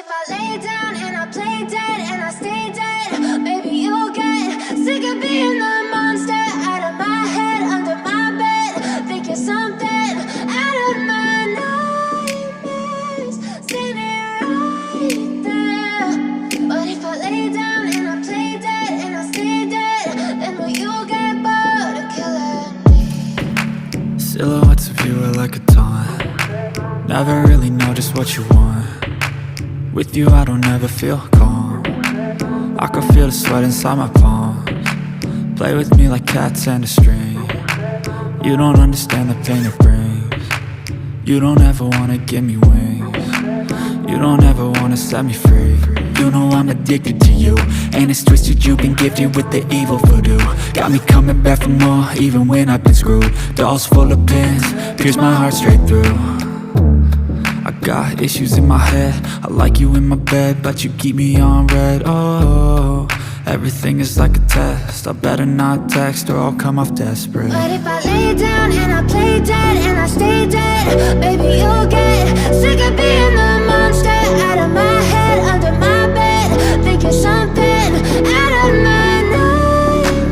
if I lay down and I play dead and I stay dead, baby, you'll get sick of being the monster out of my head, under my bed. Think you're something out of my nightmares, standing right there. But if I lay down and I play dead and I stay dead, then will you get bored of killing me? Silhouettes of you are like a taunt. Never really know just what you want. With you I don't ever feel calm. I can feel the sweat inside my palms. Play with me like cats and a string. You don't understand the pain it brings. You don't ever wanna give me wings. You don't ever wanna set me free. You know I'm addicted to you, and it's twisted, you've been gifted with the evil voodoo. Got me coming back for more, even when I've been screwed. Dolls full of pins, pierce my heart straight through. I got issues in my head, I like you in my bed, but you keep me on red. Oh, everything is like a test, I better not text or I'll come off desperate. But if I lay down and I play dead and I stay dead, baby, you'll get sick of being the monster out of my head, under my bed. Think you're something out of my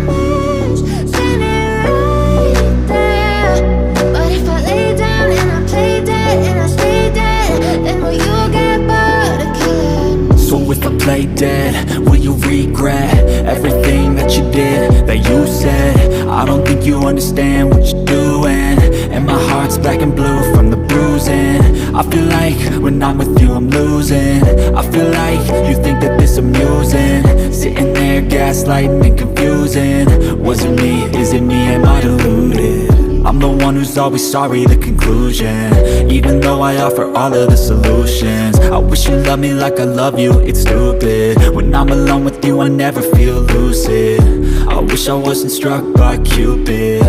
nightmares, standing right there. But if I lay down and I play dead and I stay dead, then will you get bored of killing me? So if I play dead, will you regret everything that you did, that you said? I don't think you understand what you're doing, and my heart's black and blue from the bruising. I feel like when I'm with you I'm losing. I feel like you think that this amusing, sitting there gaslighting and confusing. Was it me? Is it me? Am I deluded? I'm the one who's always sorry, the conclusion, even though I offer all of the solutions. I wish you loved me like I love you, it's stupid. When I'm alone with you I never feel lucid. I wish I wasn't struck by Cupid.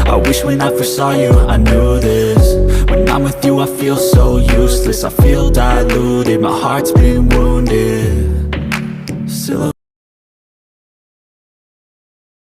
I wish when I first saw you I knew this. When I'm with you I feel so useless, I feel diluted, my heart's been wounded. Silhouette